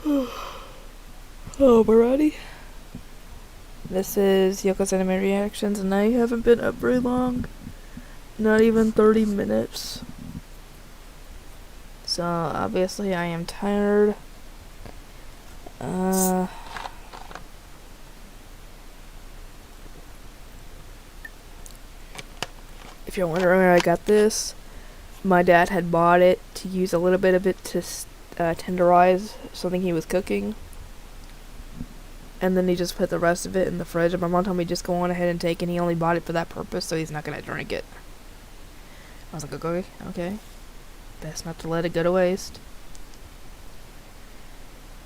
Oh, alrighty. This is Yoko's Anime Reactions, and I haven't been up very long. Not even 30 minutes. So, obviously, I am tired. If you're wondering where I got this, my dad had bought it to use a little bit of it to tenderize something he was cooking. And then he just put the rest of it in the fridge. And my mom told me just go on ahead and take it. And he only bought it for that purpose, so he's not gonna drink it. I was like, okay. Best not to let it go to waste.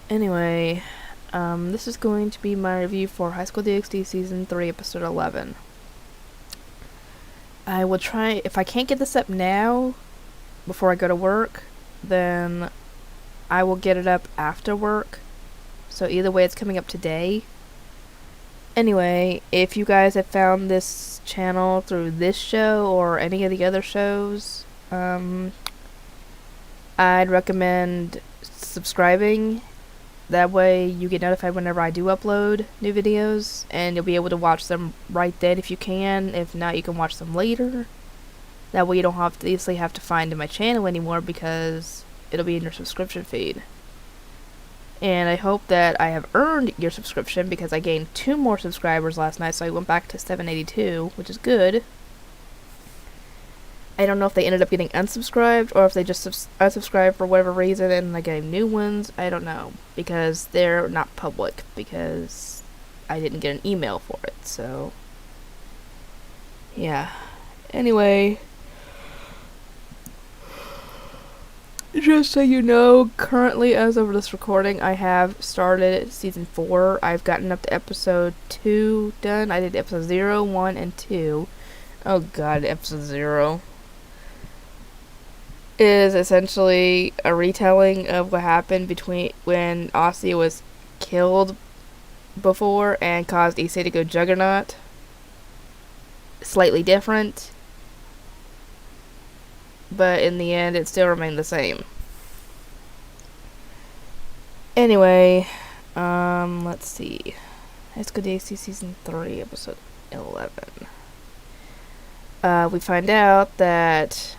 Anyway, this is going to be my review for High School DxD Season 3, Episode 11. I will try, if I can't get this up now, before I go to work, then I will get it up after work. So either way, it's coming up today. Anyway, if you guys have found this channel through this show or any of the other shows, I'd recommend subscribing. That way you get notified whenever I do upload new videos, and you'll be able to watch them right then if you can. If not, you can watch them later. That way you don't have to easily have to find my channel anymore, because it'll be in your subscription feed. And I hope that I have earned your subscription, because I gained 2 more subscribers last night, so I went back to 782, which is good. I don't know if they ended up getting unsubscribed, or if they just unsubscribed for whatever reason and I gave new ones. I don't know, because they're not public, because I didn't get an email for it, so yeah. Anyway, just so you know, currently, as of this recording, I have started Season 4. I've gotten up to Episode 2 done. I did Episode 0, 1, and 2. Oh god, Episode 0 is essentially a retelling of what happened between when Aussie was killed before and caused Issei to go Juggernaut. Slightly different, but in the end it still remained the same. Anyway, let's see. Let's go to DxD Season 3, Episode 11. We find out that,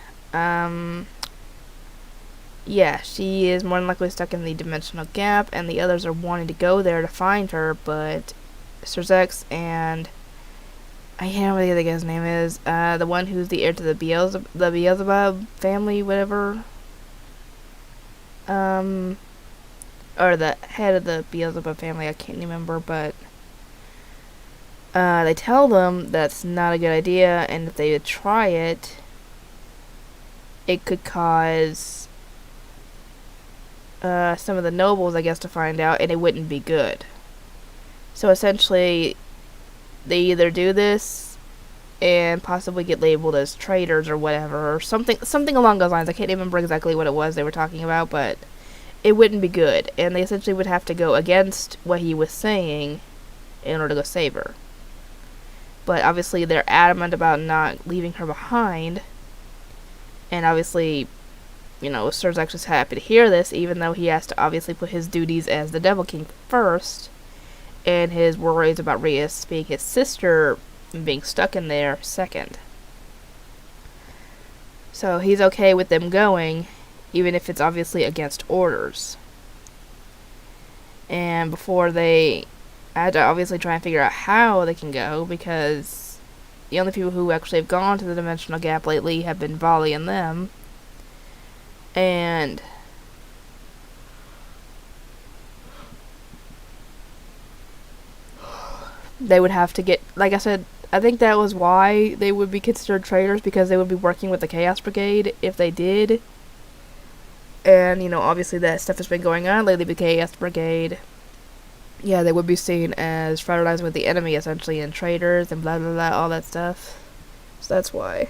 yeah, she is more than likely stuck in the dimensional gap, and the others are wanting to go there to find her, but Serzex and I can't remember what the other guy's name is. The one who's the heir to the Beelzebub family, whatever. Or the head of the Beelzebub family, I can't remember, but they tell them that's not a good idea, and if they would try it, it could cause some of the nobles, I guess, to find out, and it wouldn't be good. So essentially, they either do this and possibly get labeled as traitors or whatever, or something along those lines. I can't remember exactly what it was they were talking about, but it wouldn't be good, and they essentially would have to go against what he was saying in order to go save her. But obviously they're adamant about not leaving her behind, and obviously, you know, Serzex is happy to hear this, even though he has to obviously put his duties as the Devil King first, and his worries about Rias being his sister and being stuck in there second. So he's okay with them going, even if it's obviously against orders. And before they had to obviously try and figure out how they can go, because the only people who actually have gone to the dimensional gap lately have been Volley and them. And they would have to get, like I said, I think that was why they would be considered traitors, because they would be working with the Chaos Brigade if they did. And, you know, obviously that stuff has been going on lately with the Chaos Brigade. Yeah, they would be seen as fraternizing with the enemy, essentially, and traitors and blah blah blah, all that stuff. So that's why.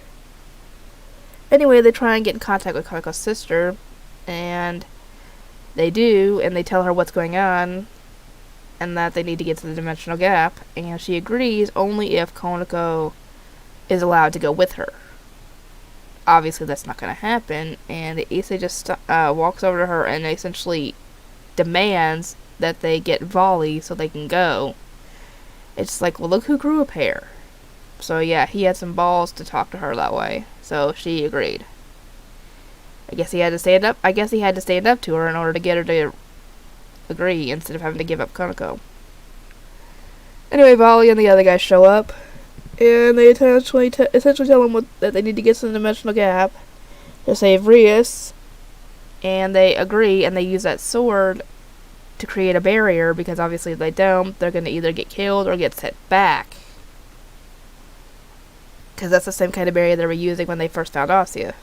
Anyway, they try and get in contact with Kako's sister, and they do, and they tell her what's going on, and that they need to get to the dimensional gap, and she agrees only if Konako is allowed to go with her. Obviously that's not going to happen, and Issei just walks over to her and essentially demands that they get volley so they can go. It's like, well, look who grew a pair. So yeah, he had some balls to talk to her that way. So she agreed. I guess he had to stand up to her in order to get her to agree instead of having to give up Konako. Anyway, Volley and the other guys show up, and they essentially tell him that they need to get to the dimensional gap to save Rias, and they agree, and they use that sword to create a barrier, because obviously if they don't, they're going to either get killed or get sent back. Because that's the same kind of barrier they were using when they first found Asya.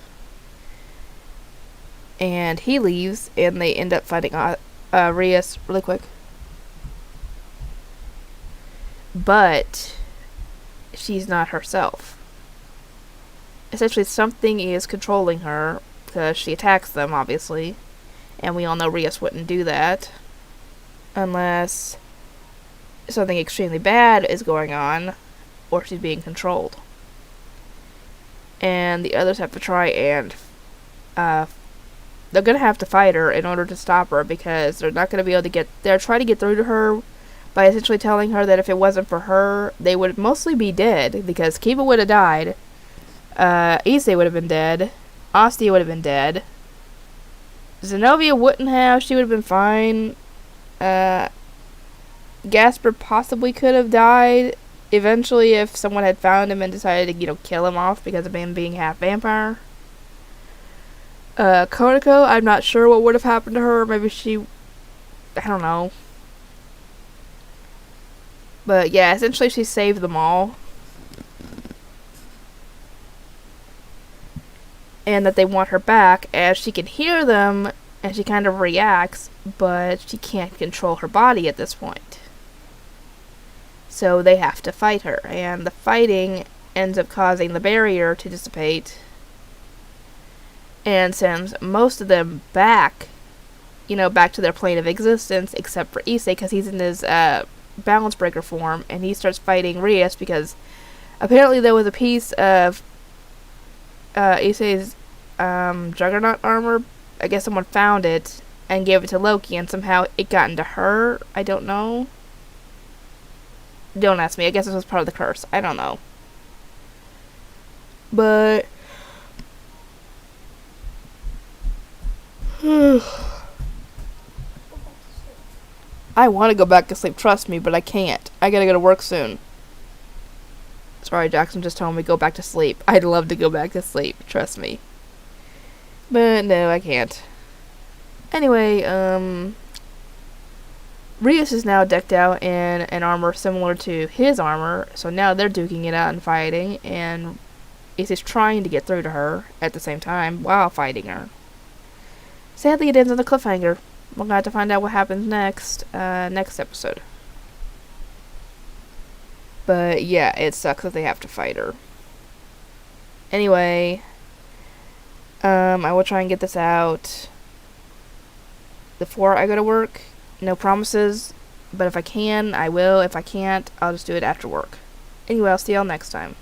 And he leaves, and they end up fighting Rias really quick. But she's not herself. Essentially, something is controlling her, because she attacks them, obviously. And we all know Rias wouldn't do that unless something extremely bad is going on, or she's being controlled. And the others have to try and they're going to have to fight her in order to stop her, because they're not going to be able to they're trying to get through to her by essentially telling her that if it wasn't for her, they would mostly be dead, because Kiba would have died, Ise would have been dead, Astia would have been dead, Zenobia wouldn't have, she would have been fine, Gasper possibly could have died eventually if someone had found him and decided to, kill him off because of him being half vampire. Konako, I'm not sure what would have happened to her. Maybe I don't know. But yeah, essentially she saved them all. And that they want her back, as she can hear them, and she kind of reacts, but she can't control her body at this point. So they have to fight her, and the fighting ends up causing the barrier to dissipate, and sends most of them back, back to their plane of existence, except for Issei, because he's in his balance breaker form, and he starts fighting Rias, because apparently there was a piece of Issei's Juggernaut armor. I guess someone found it and gave it to Loki, and somehow it got into her. I don't know. Don't ask me. I guess this was part of the curse. I don't know. But I want to go back to sleep, trust me, but I can't. I gotta go to work soon. Sorry, Jackson just told me go back to sleep. I'd love to go back to sleep, trust me. But no, I can't. Anyway, Rias is now decked out in an armor similar to his armor, so now they're duking it out and fighting, and Issei's trying to get through to her at the same time while fighting her. Sadly, it ends on a cliffhanger. We're gonna have to find out what happens next episode. But yeah, it sucks that they have to fight her. Anyway, I will try and get this out before I go to work. No promises, but if I can, I will. If I can't, I'll just do it after work. Anyway, I'll see y'all next time.